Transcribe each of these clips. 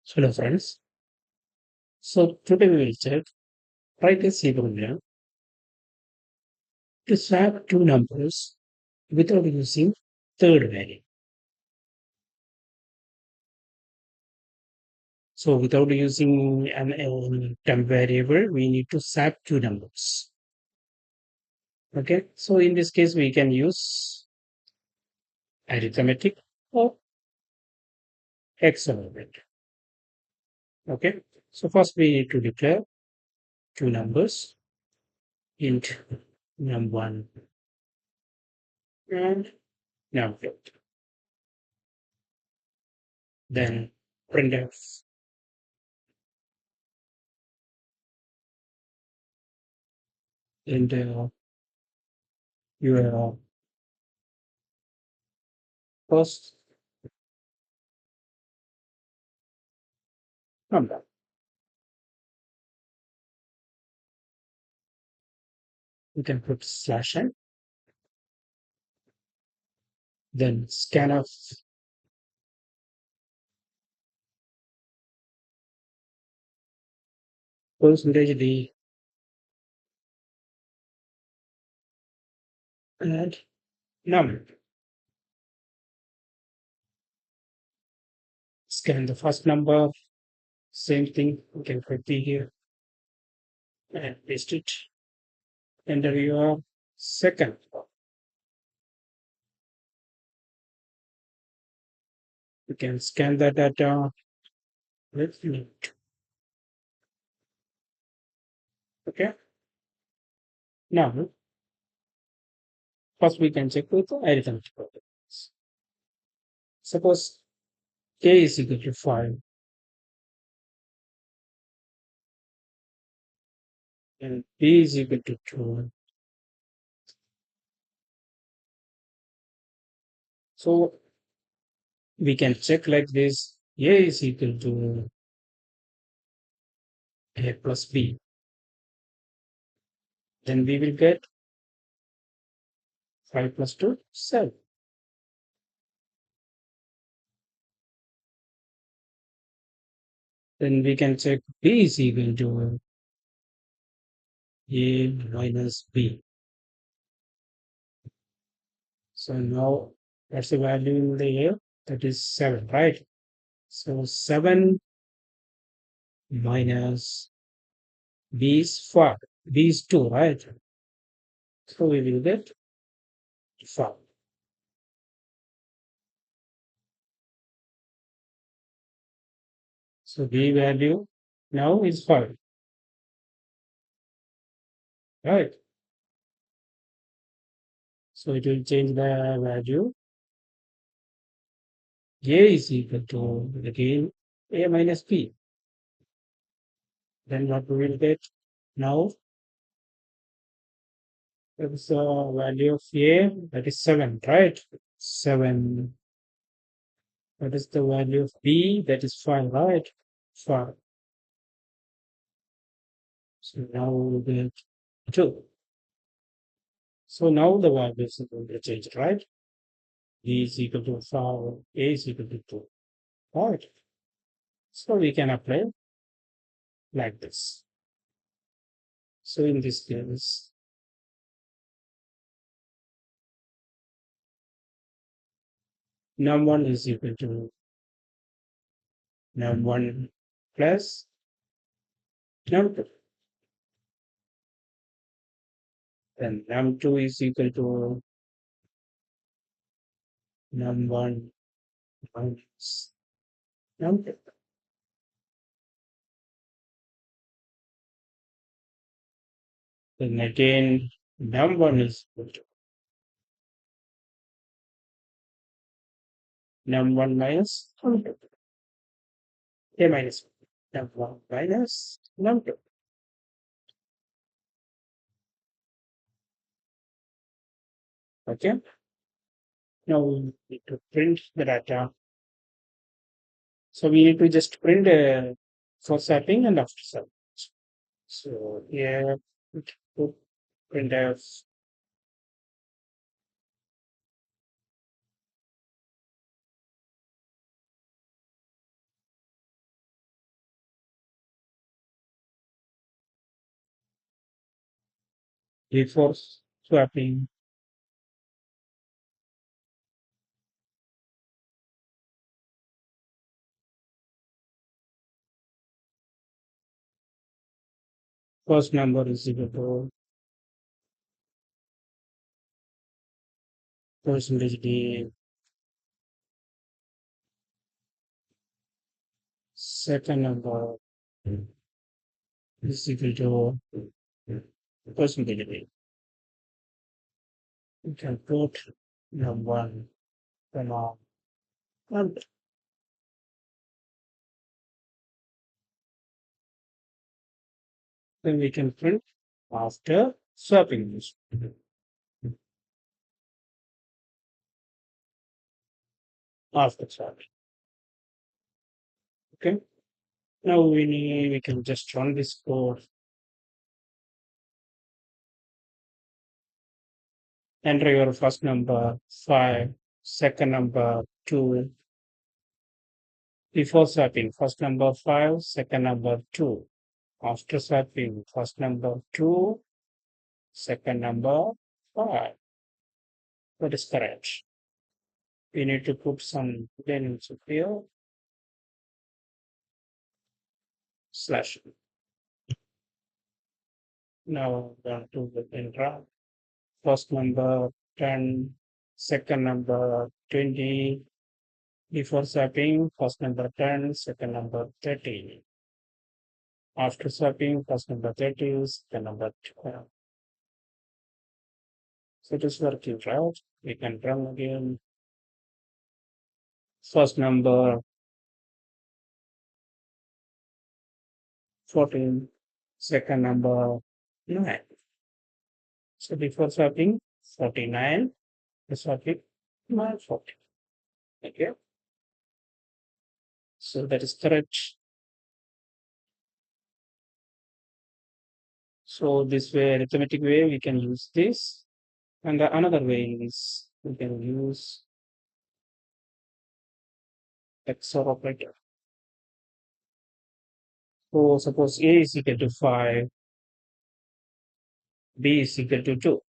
Hello friends. So today we will check write a C program to swap two numbers without using third variable. So without using an temp variable, we need to swap two numbers. Okay. So in this case, we can use arithmetic or XOR. Okay. So first we need to declare two numbers int num1 and num2. Then printf and your first number. You can put slash n, then scanf percentage d and num. Scan the first number, same thing. You can copy here and paste it. Enter your second. You can scan the data with mint. Okay. Now, first we can check with the arithmetic operations. Suppose a is equal to 5 and b is equal to 2. So we can check like this: a is equal to a plus b. Then we will get 5 plus 2, 7. Then we can check b is equal to a minus b. So now that's the value in the a, that is 7, right? So 7 minus b is 5, b is 2, right? So we will get 5. So b value now is 5, right? So it will change the value. A is equal to again a minus b. Then what we will get now? That's the value of a, that is 7, right? 7. What is the value of b? That is 5, right? 5. So now we get 2. So now the values are going to change, right? B is equal to 5, a is equal to 2, right? So we can apply like this. So in this case, num1 is equal to num1 plus num2. Then num2 is equal to num1 minus num2. Then again, num1 is equal to num1 minus num2. A minus num1 minus num2. Okay. Now we need to print the data. So we need to just print for setting and after setting. So here, put printf before swapping first number is equal to percentage d, second number is equal to percentage d. You can put number one, comma, and then we can print after swapping this. After swapping. Okay. Now we can just run this code, enter your first number 5, second number 2, before swapping, first number 5, second number 2. After swapping, first number 2, second number 5. That is correct. We need to put some booleans here, slash. Now going to the enter. First number 10, second number 20. Before swapping, first number 10, second number 30. After swapping, first number 30, second number 12. So it is working right. We can run again. First number 14, second number 9. So before swapping, 49, the swapping 940. Okay. So that is correct. So this way, arithmetic way, we can use this. And the another way is we can use XOR operator. So suppose A is equal to 5, B is equal to 2.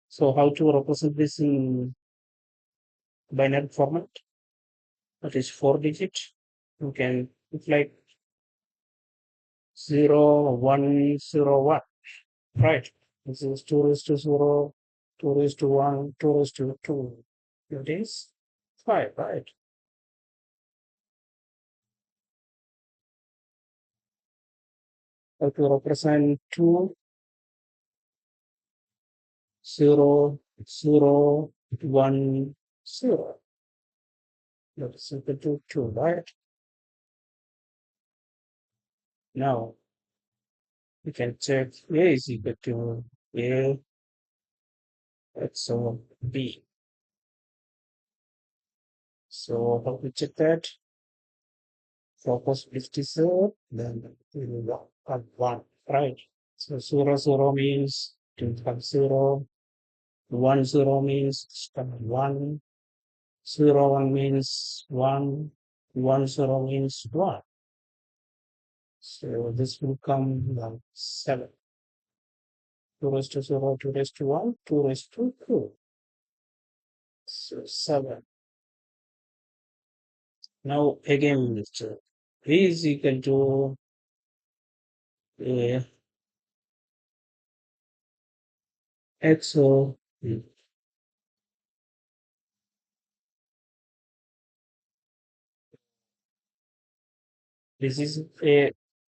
So how to represent this in binary format? That is 4-digit. You can put like 0, 1, 0, 1. Right. This is 2 raised to 0, 2 raised to 1, 2 raised to 2. It is 5, right? How to represent 2, 0, 0, 1, 0. That is equal to 2, right? Now we can check A is equal to A XOR B. So how to check that? For possibility 0, then we will have 1, right? So 0, 0 means to have 0, 1, 0 means start 1, 0, 1 means 1, 1, 0 means 1. So this will come like 7. 2 raised to 0, 2 raised to 1, 2 raised to 2. So 7. Now again, V is equal to a XOR. This is a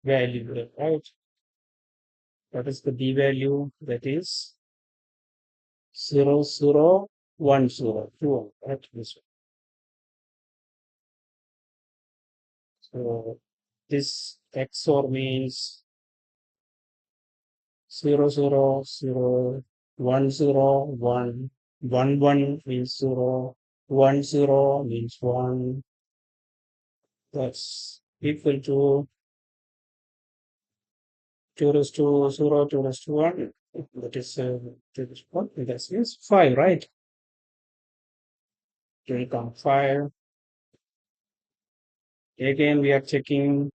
value, right? What is the B value? That is 0, 0, 1, 0, 2, right? This one. So this XOR means 0, 0, 0, 1, 0, 1, 1, 1 means 0, 1, 0 means 1. That's equal to 2 raised to 0, 2 raised to 1. That is 2 raised to 1. That means 5, right? It will come 5. Again, we are checking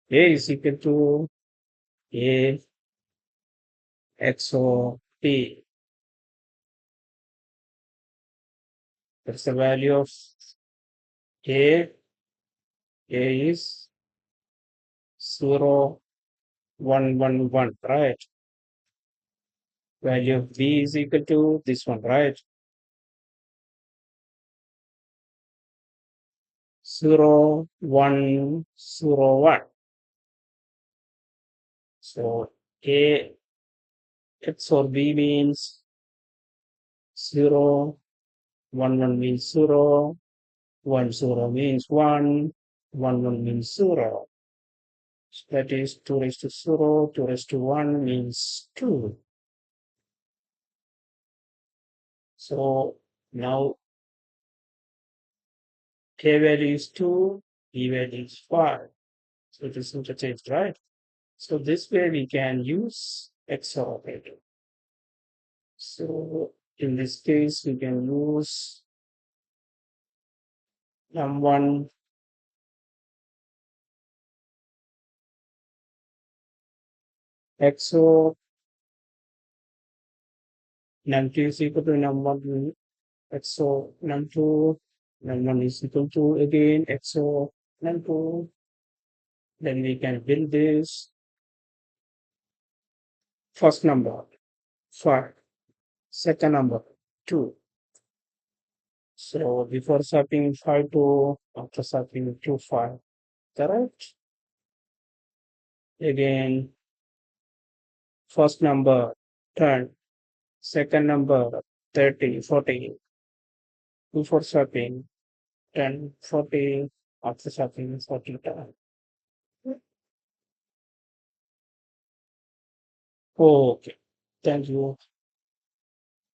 A is equal to A XOR B. That's the value of A. A is 0 1 1 1, right? Value of B is equal to this one, right? 0 1 0 1. So A XOR B means 0 1 1 means 0 1 0 means 1 1 1 means 0. So that is 2 raised to 0, 2 raised to 1 means 2. So now A value is 2, B value is 5. So it is interchanged, right? So this way we can use XOR operator. So in this case, we can use num1 XOR num2 is equal to num1 XOR num2, num1 is equal to again XOR num2. Then we can build this first number 5, second number 2. So before swapping 5 to after swapping to 5, correct? Again, first number 10, second number 30, 40. Before swapping 10, 40, after swapping 40 10. Okay, thank you.